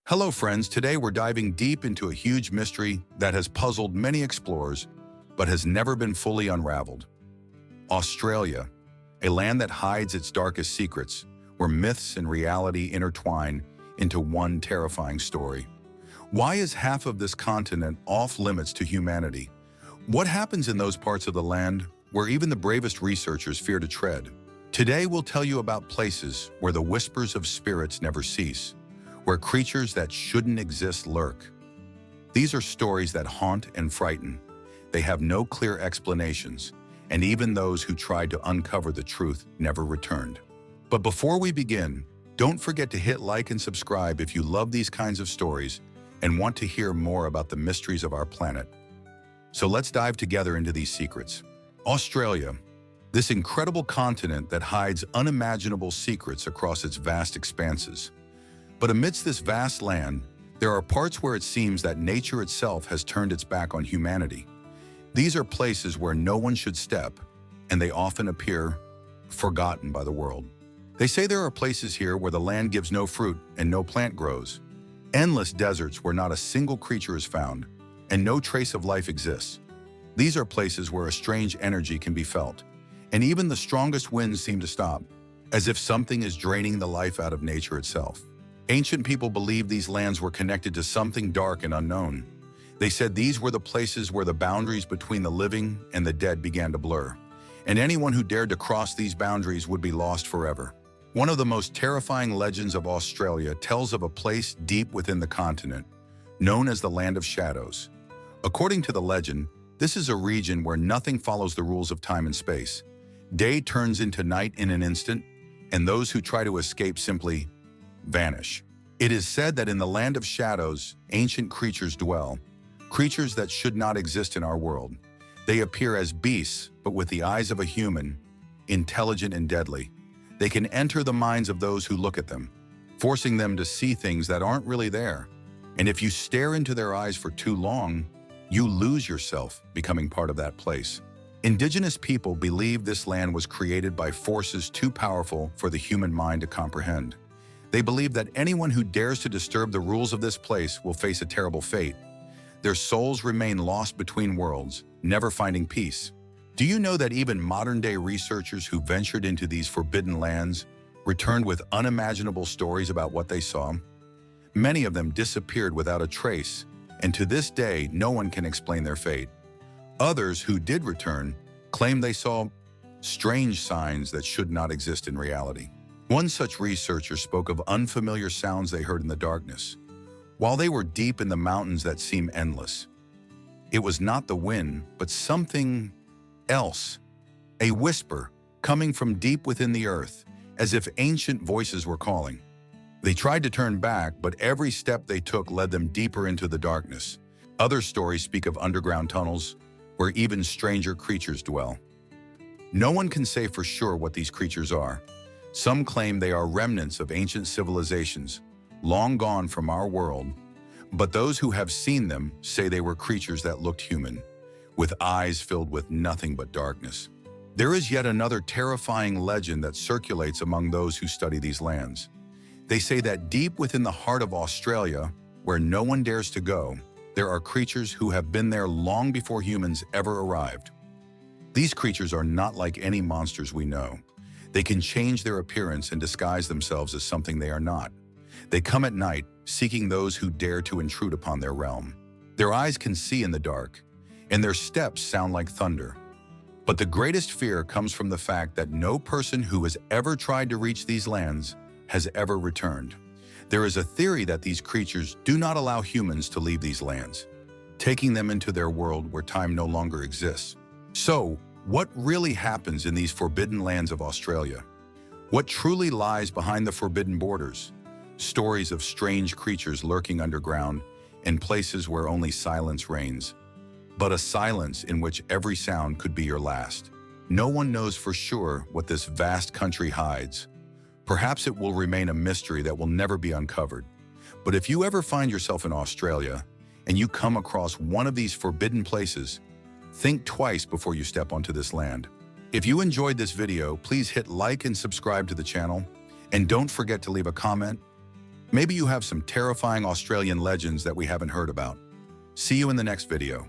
Hello friends, today we're diving deep into a huge mystery that has puzzled many explorers, but has never been fully unraveled. Australia, a land that hides its darkest secrets, where myths and reality intertwine into one terrifying story. Why is half of this continent off limits to humanity? What happens in those parts of the land where even the bravest researchers fear to tread? Today we'll tell you about places where the whispers of spirits never cease, where creatures that shouldn't exist lurk. These are stories that haunt and frighten. They have no clear explanations, and even those who tried to uncover the truth never returned. But before we begin, don't forget to hit like and subscribe if you love these kinds of stories and want to hear more about the mysteries of our planet. So let's dive together into these secrets. Australia, this incredible continent that hides unimaginable secrets across its vast expanses. But amidst this vast land, there are parts where it seems that nature itself has turned its back on humanity. These are places where no one should step, and they often appear forgotten by the world. They say there are places here where the land gives no fruit and no plant grows, endless deserts where not a single creature is found, and no trace of life exists. These are places where a strange energy can be felt, and even the strongest winds seem to stop, as if something is draining the life out of nature itself. Ancient people believed these lands were connected to something dark and unknown. They said these were the places where the boundaries between the living and the dead began to blur, and anyone who dared to cross these boundaries would be lost forever. One of the most terrifying legends of Australia tells of a place deep within the continent, known as the Land of Shadows. According to the legend, this is a region where nothing follows the rules of time and space. Day turns into night in an instant, and those who try to escape simply vanish. It is said that in the Land of Shadows, ancient creatures dwell, creatures that should not exist in our world. They appear as beasts, but with the eyes of a human, intelligent and deadly. They can enter the minds of those who look at them, forcing them to see things that aren't really there. And if you stare into their eyes for too long, you lose yourself, becoming part of that place. Indigenous people believe this land was created by forces too powerful for the human mind to comprehend. They believe that anyone who dares to disturb the rules of this place will face a terrible fate. Their souls remain lost between worlds, never finding peace. Do you know that even modern-day researchers who ventured into these forbidden lands returned with unimaginable stories about what they saw? Many of them disappeared without a trace, and to this day, no one can explain their fate. Others who did return claim they saw strange signs that should not exist in reality. One such researcher spoke of unfamiliar sounds they heard in the darkness, while they were deep in the mountains that seem endless. It was not the wind, but something else, a whisper coming from deep within the earth, as if ancient voices were calling. They tried to turn back, but every step they took led them deeper into the darkness. Other stories speak of underground tunnels, where even stranger creatures dwell. No one can say for sure what these creatures are. Some claim they are remnants of ancient civilizations, long gone from our world, but those who have seen them say they were creatures that looked human, with eyes filled with nothing but darkness. There is yet another terrifying legend that circulates among those who study these lands. They say that deep within the heart of Australia, where no one dares to go, there are creatures who have been there long before humans ever arrived. These creatures are not like any monsters we know. They can change their appearance and disguise themselves as something they are not. They come at night, seeking those who dare to intrude upon their realm. Their eyes can see in the dark, and their steps sound like thunder. But the greatest fear comes from the fact that no person who has ever tried to reach these lands has ever returned. There is a theory that these creatures do not allow humans to leave these lands, taking them into their world where time no longer exists. So, what really happens in these forbidden lands of Australia? What truly lies behind the forbidden borders? Stories of strange creatures lurking underground in places where only silence reigns, but a silence in which every sound could be your last. No one knows for sure what this vast country hides. Perhaps it will remain a mystery that will never be uncovered. But if you ever find yourself in Australia and you come across one of these forbidden places, think twice before you step onto this land. If you enjoyed this video, please hit like and subscribe to the channel, and don't forget to leave a comment Maybe you have some terrifying Australian legends that we haven't heard about. See you in the next video.